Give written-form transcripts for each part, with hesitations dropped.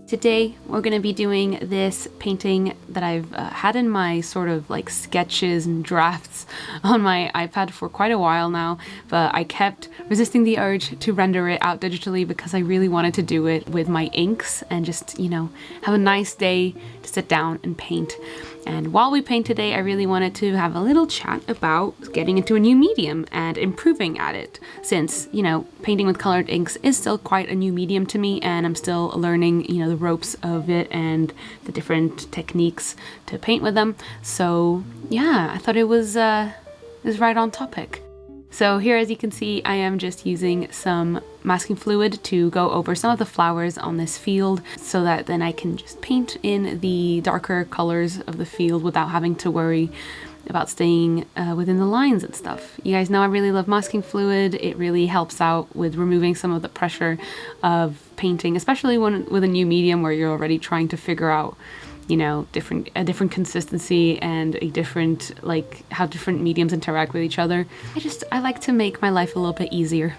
Today we're going to be doing this painting that I've had in my sort of like sketches and drafts on my iPad for quite a while now, but I kept resisting the urge to render it out digitally because I really wanted to do it with my inks and just, you know, have a nice day to sit down and paint. And while we paint today, I really wanted to have a little chat about getting into a new medium and improving at it, since, you know, painting with colored inks is still quite a new medium to me, and I'm still learning, you know, the ropes of it and the different techniques to paint with them. So yeah, I thought it was right on topic. So here, as you can see, I am just using some masking fluid to go over some of the flowers on this field so that then I can just paint in the darker colors of the field without having to worry about staying within the lines and stuff. You guys know I really love masking fluid. It really helps out with removing some of the pressure of painting, especially when with a new medium where you're already trying to figure out, you know, a different consistency and a different, like, how different mediums interact with each other. I like to make my life a little bit easier.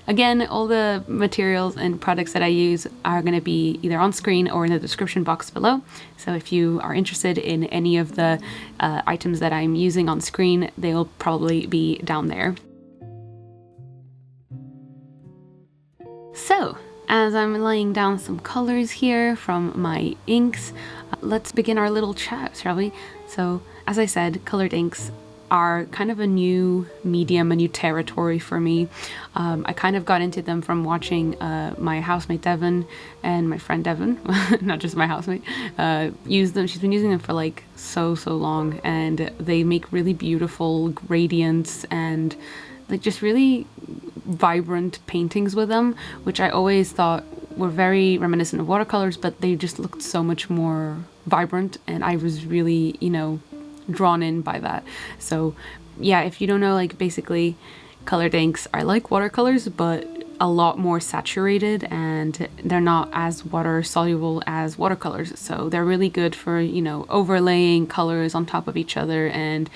Again, all the materials and products that I use are going to be either on screen or in the description box below. So if you are interested in any of the items that I'm using on screen, they'll probably be down there. So, as I'm laying down some colors here from my inks, let's begin our little chat, shall we? So, as I said, colored inks are kind of a new medium, a new territory for me. I kind of got into them from watching my housemate Devon and my friend Devon, not just my housemate, use them. She's been using them for like so long, and they make really beautiful gradients and like just really vibrant paintings with them, which I always thought were very reminiscent of watercolors, but they just looked so much more vibrant, and I was really, you know, drawn in by that. So yeah, if you don't know, like, basically colored inks are like watercolors but a lot more saturated, and they're not as water soluble as watercolors, so they're really good for, you know, overlaying colors on top of each other and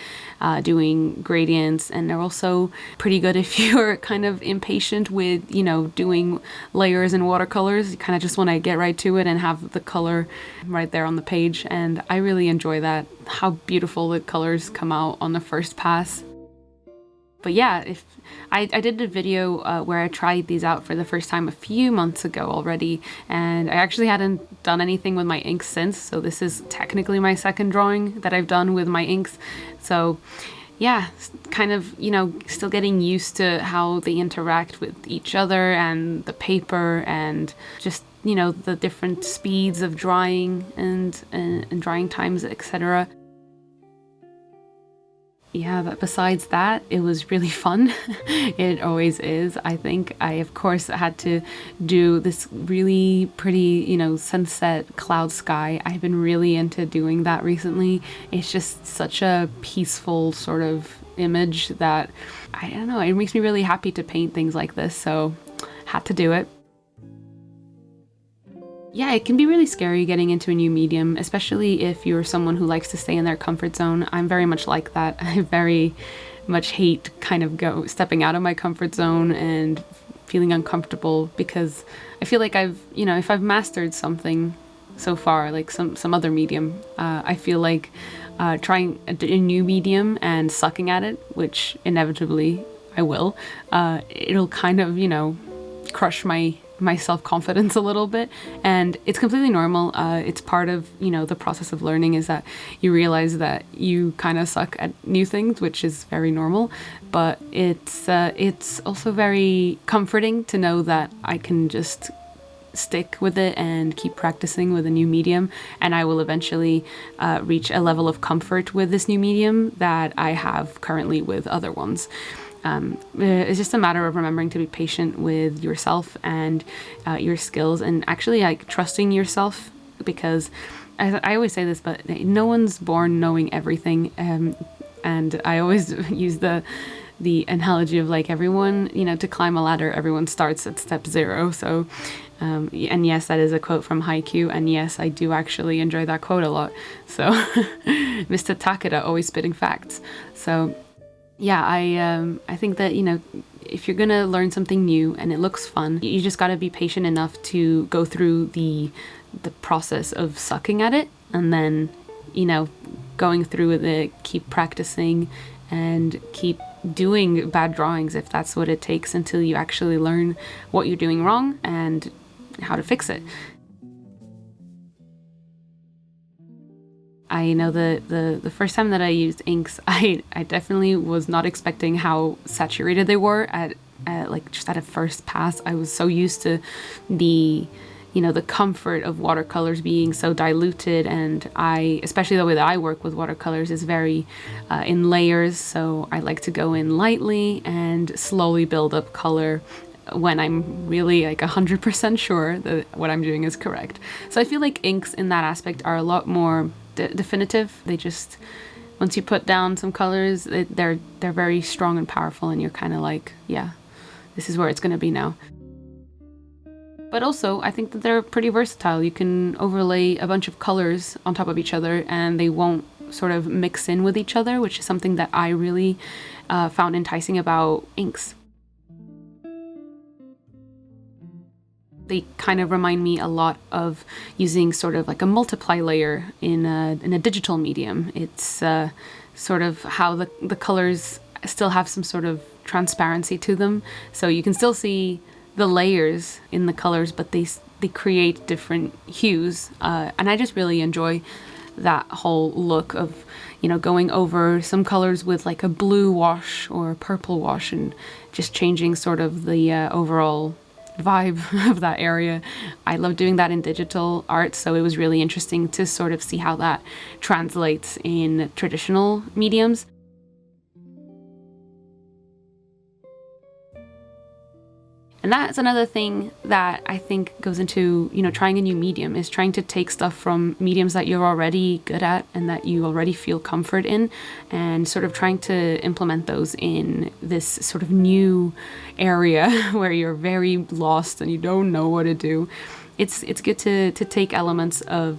doing gradients. And they're also pretty good if you're kind of impatient with, you know, doing layers in watercolors. You kind of just want to get right to it and have the color right there on the page, and I really enjoy that, how beautiful the colors come out on the first pass. But yeah, if I did a video where I tried these out for the first time a few months ago already, and I actually hadn't done anything with my inks since, so this is technically my second drawing that I've done with my inks. So yeah, kind of, you know, still getting used to how they interact with each other and the paper, and just, you know, the different speeds of drying and drying times, etc. Yeah, but besides that, it was really fun. It always is. I think I, of course, had to do this really pretty, you know, sunset cloud sky. I've been really into doing that recently. It's just such a peaceful sort of image that, I don't know, it makes me really happy to paint things like this. So had to do it. Yeah, it can be really scary getting into a new medium, especially if you're someone who likes to stay in their comfort zone. I'm very much like that. I very much hate kind of stepping out of my comfort zone and feeling uncomfortable, because I feel like if I've mastered something so far, like some other medium, I feel like trying a new medium and sucking at it, which inevitably I will, it'll kind of, crush my self-confidence a little bit, and it's completely normal. It's part of, the process of learning, is that you realize that you kind of suck at new things, which is very normal, but it's also very comforting to know that I can just stick with it and keep practicing with a new medium, and I will eventually reach a level of comfort with this new medium that I have currently with other ones. It's just a matter of remembering to be patient with yourself and your skills, and actually like trusting yourself, because I always say this, but no one's born knowing everything, and I always use the analogy of like everyone, to climb a ladder, everyone starts at step 0. So and yes, that is a quote from Haikyuu, and yes, I do actually enjoy that quote a lot. So Mr. Takeda always spitting facts. So yeah, I think that, if you're gonna learn something new and it looks fun, you just gotta be patient enough to go through the process of sucking at it, and then, going through with it, keep practicing and keep doing bad drawings if that's what it takes, until you actually learn what you're doing wrong and how to fix it. I know the first time that I used inks, I definitely was not expecting how saturated they were at like just at a first pass. I was so used to the comfort of watercolors being so diluted, and especially the way that I work with watercolors is very in layers, so I like to go in lightly and slowly build up color when I'm really like 100% sure that what I'm doing is correct. So I feel like inks in that aspect are a lot more definitive. They just, once you put down some colors, they're very strong and powerful, and you're kind of like, yeah, this is where it's going to be now. But also, I think that they're pretty versatile. You can overlay a bunch of colors on top of each other and they won't sort of mix in with each other, which is something that I really found enticing about inks. They kind of remind me a lot of using sort of like a multiply layer in a digital medium. It's sort of how the colors still have some sort of transparency to them, so you can still see the layers in the colors, but they create different hues, and I just really enjoy that whole look of going over some colors with like a blue wash or a purple wash and just changing sort of the overall vibe of that area. I love doing that in digital art, so it was really interesting to sort of see how that translates in traditional mediums. And that's another thing that I think goes into, trying a new medium, is trying to take stuff from mediums that you're already good at and that you already feel comfort in, and sort of trying to implement those in this sort of new area where you're very lost and you don't know what to do. It's good to take elements of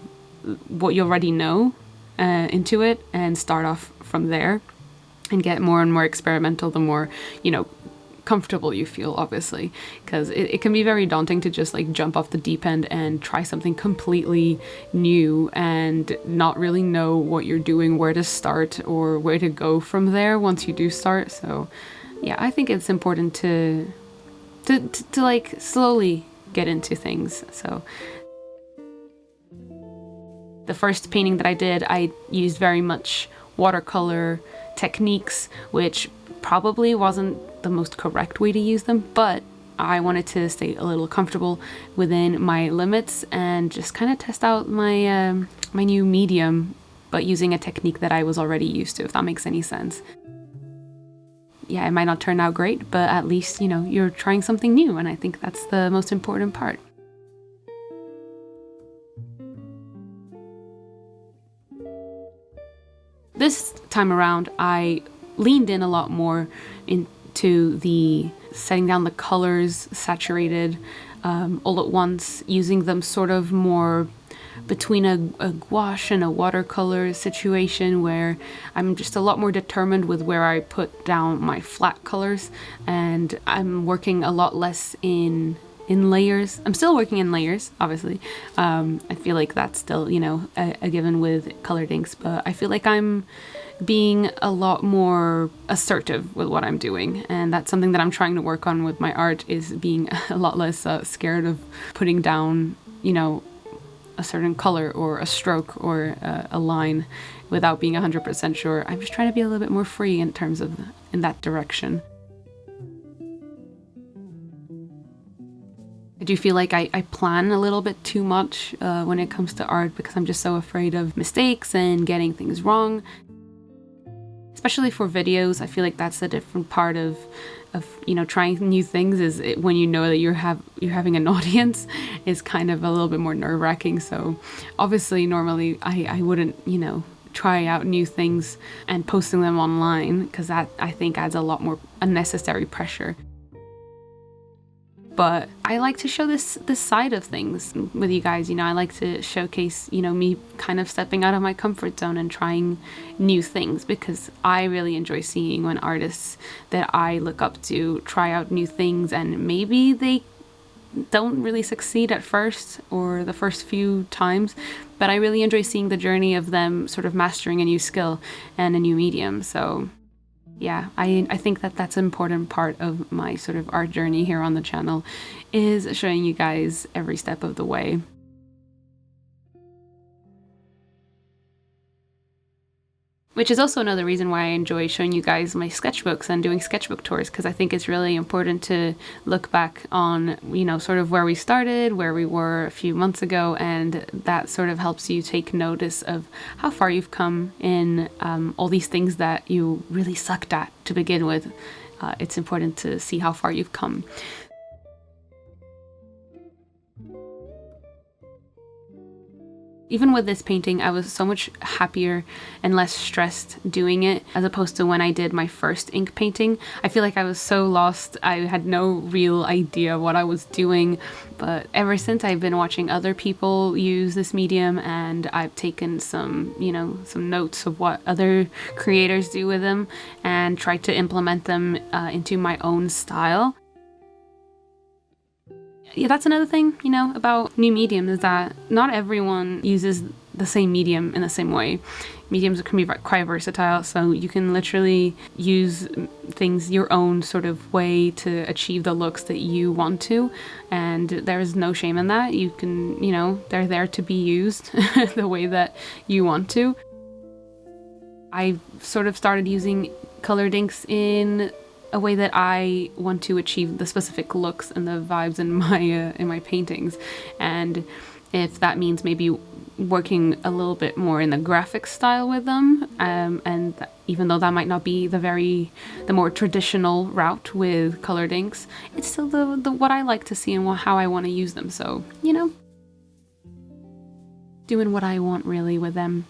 what you already know into it and start off from there and get more and more experimental the more, comfortable you feel, obviously, because it can be very daunting to just like jump off the deep end and try something completely new and not really know what you're doing, where to start or where to go from there once you do start. So yeah, I think it's important to like slowly get into things. So the first painting that I did, I used very much watercolor techniques, which probably wasn't the most correct way to use them, but I wanted to stay a little comfortable within my limits and just kind of test out my my new medium, but using a technique that I was already used to, if that makes any sense. Yeah, it might not turn out great, but at least, you're trying something new, and I think that's the most important part. This time around, I leaned in a lot more into the setting down the colors saturated all at once, using them sort of more between a gouache and a watercolor situation, where I'm just a lot more determined with where I put down my flat colors, and I'm working a lot less in layers. I'm still working in layers, obviously. I feel like that's still, you know, a given with colored inks, but I feel like I'm being a lot more assertive with what I'm doing, and that's something that I'm trying to work on with my art, is being a lot less scared of putting down, you know, a certain color or a stroke or a line without being 100% sure. I'm just trying to be a little bit more free in terms of in that direction. I do feel like I plan a little bit too much when it comes to art, because I'm just so afraid of mistakes and getting things wrong. Especially for videos, I feel like that's a different part of you know, trying new things, is when you know that you're having an audience, is kind of a little bit more nerve-wracking. So obviously normally I wouldn't, you know, try out new things and posting them online, because that, I think, adds a lot more unnecessary pressure. But I like to show this side of things with you guys. You know, I like to showcase, you know, me kind of stepping out of my comfort zone and trying new things, because I really enjoy seeing when artists that I look up to try out new things, and maybe they don't really succeed at first or the first few times, but I really enjoy seeing the journey of them sort of mastering a new skill and a new medium. So yeah, I think that that's an important part of my sort of art journey here on the channel, is showing you guys every step of the way. Which is also another reason why I enjoy showing you guys my sketchbooks and doing sketchbook tours, because I think it's really important to look back on, you know, sort of where we started, where we were a few months ago, and that sort of helps you take notice of how far you've come in all these things that you really sucked at to begin with. It's important to see how far you've come. Even with this painting, I was so much happier and less stressed doing it, as opposed to when I did my first ink painting. I feel like I was so lost. I had no real idea what I was doing. But ever since, I've been watching other people use this medium, and I've taken some, you know, some notes of what other creators do with them and tried to implement them into my own style. Yeah, that's another thing, you know, about new mediums, is that not everyone uses the same medium in the same way. Mediums can be quite versatile, so you can literally use things your own sort of way to achieve the looks that you want to, and there's no shame in that. You can, you know, they're there to be used the way that you want to. I sort of started using colored inks in a way that I want to achieve the specific looks and the vibes in my paintings, and if that means maybe working a little bit more in the graphic style with them, and even though that might not be the more traditional route with colored inks, it's still the what I like to see and how I want to use them. So, you know, doing what I want really with them.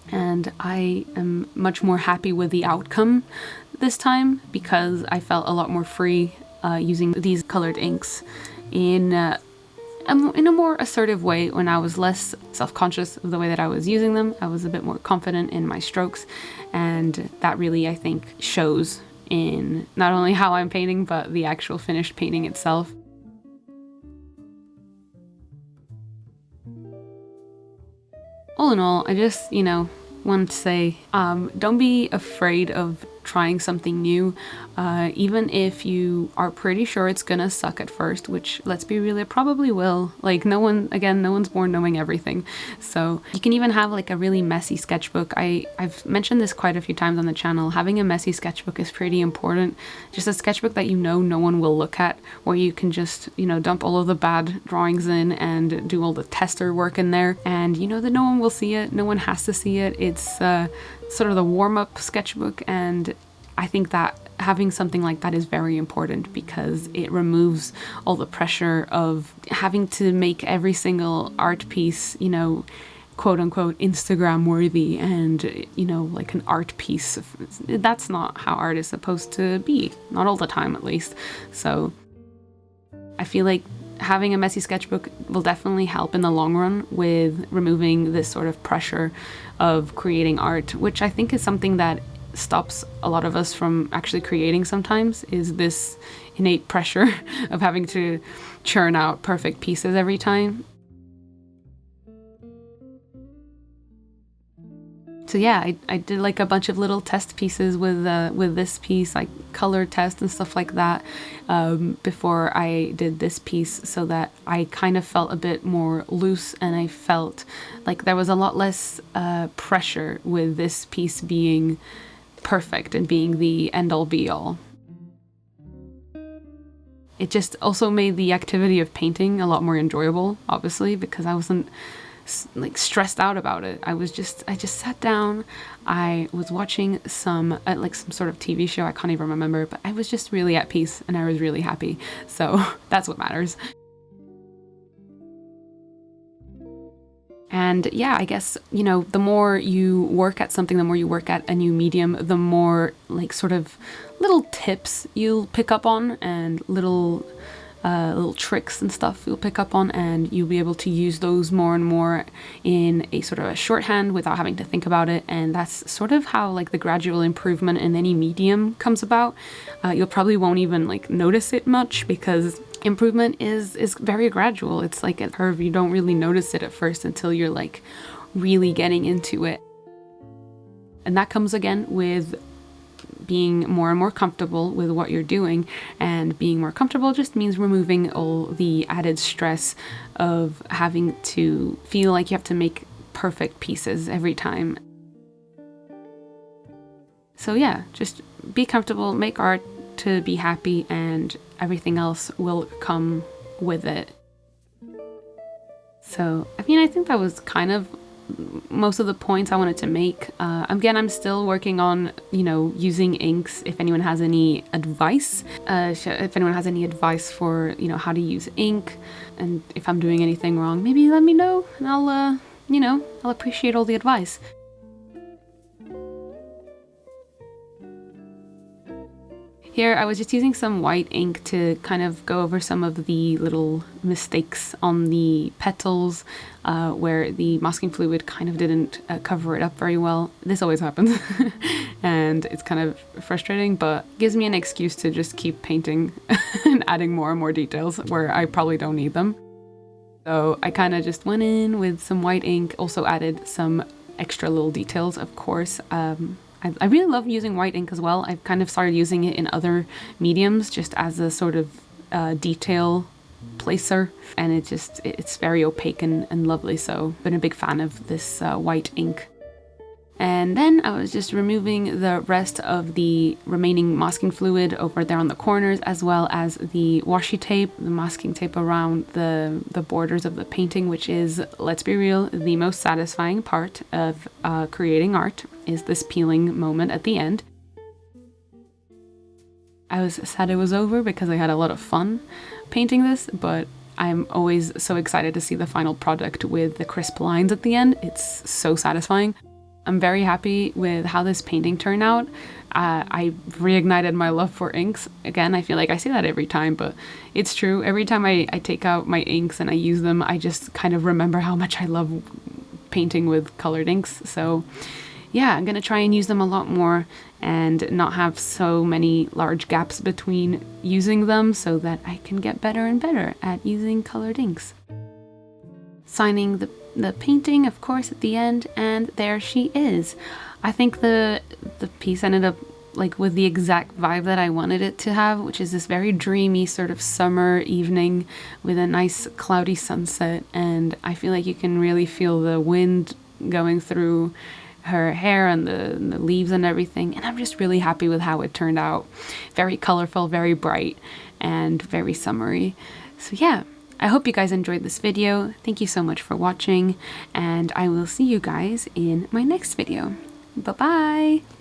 And I am much more happy with the outcome this time, because I felt a lot more free using these colored inks in a more assertive way. When I was less self-conscious of the way that I was using them, I was a bit more confident in my strokes, and that really, I think, shows in not only how I'm painting, but the actual finished painting itself. All in all, I just, you know, want to say, don't be afraid of trying something new, even if you are pretty sure it's gonna suck at first, which, let's be real, it probably will. Like, no one's born knowing everything. So you can even have like a really messy sketchbook. I've mentioned this quite a few times on the channel. Having a messy sketchbook is pretty important. Just a sketchbook that you know no one will look at, where you can just, you know, dump all of the bad drawings in and do all the tester work in there, and you know that no one will see it, no one has to see it. It's sort of the warm-up sketchbook, and I think that having something like that is very important, because it removes all the pressure of having to make every single art piece, you know, quote unquote Instagram worthy and, you know, like an art piece. That's not how art is supposed to be, not all the time at least. So I feel like having a messy sketchbook will definitely help in the long run with removing this sort of pressure of creating art, which I think is something that stops a lot of us from actually creating sometimes, is this innate pressure of having to churn out perfect pieces every time. So yeah, I did like a bunch of little test pieces with this piece, like color test and stuff like that, before I did this piece, so that I kind of felt a bit more loose, and I felt like there was a lot less pressure with this piece being perfect and being the end-all be-all. It just also made the activity of painting a lot more enjoyable, obviously, because I wasn't like stressed out about it. I just sat down, I was watching some some sort of TV show, I can't even remember, but I was just really at peace and I was really happy. So that's what matters. And yeah, I guess, you know, the more you work at something, the more you work at a new medium, the more like sort of little tips you'll pick up on, and little tricks and stuff you'll pick up on, and you'll be able to use those more and more in a sort of a shorthand without having to think about it. And that's sort of how like the gradual improvement in any medium comes about. You'll probably won't even like notice it much, because improvement is very gradual. It's like a curve. You don't really notice it at first until you're like really getting into it. And that comes again with being more and more comfortable with what you're doing, and being more comfortable just means removing all the added stress of having to feel like you have to make perfect pieces every time. So yeah, just be comfortable, make art to be happy, and everything else will come with it. So I mean, I think that was kind of most of the points I wanted to make. Again, I'm still working on, you know, using inks. If anyone has any advice, for, you know, how to use ink, and if I'm doing anything wrong, maybe let me know, and I'll, you know, I'll appreciate all the advice. Here I was just using some white ink to kind of go over some of the little mistakes on the petals, where the masking fluid kind of didn't cover it up very well. This always happens and it's kind of frustrating, but gives me an excuse to just keep painting and adding more and more details where I probably don't need them. So I kind of just went in with some white ink, also added some extra little details, of course. I really love using white ink as well. I've kind of started using it in other mediums just as a sort of detail placer, and it's very opaque and lovely, so I've been a big fan of this white ink. And then I was just removing the rest of the remaining masking fluid over there on the corners, as well as the washi tape, the masking tape around the borders of the painting, which is, let's be real, the most satisfying part of creating art, is this peeling moment at the end. I was sad it was over because I had a lot of fun painting this, but I'm always so excited to see the final product with the crisp lines at the end. It's so satisfying. I'm very happy with how this painting turned out. I reignited my love for inks. Again, I feel like I say that every time, but it's true. Every time I take out my inks and I use them, I just kind of remember how much I love painting with colored inks. So yeah, I'm gonna try and use them a lot more and not have so many large gaps between using them, so that I can get better and better at using colored inks. Signing the painting, of course, at the end, and there she is. I think the piece ended up like with the exact vibe that I wanted it to have, which is this very dreamy sort of summer evening with a nice cloudy sunset, and I feel like you can really feel the wind going through her hair and the leaves and everything, and I'm just really happy with how it turned out. Very colorful, very bright, and very summery. So yeah, I hope you guys enjoyed this video. Thank you so much for watching, and I will see you guys in my next video. Bye-bye!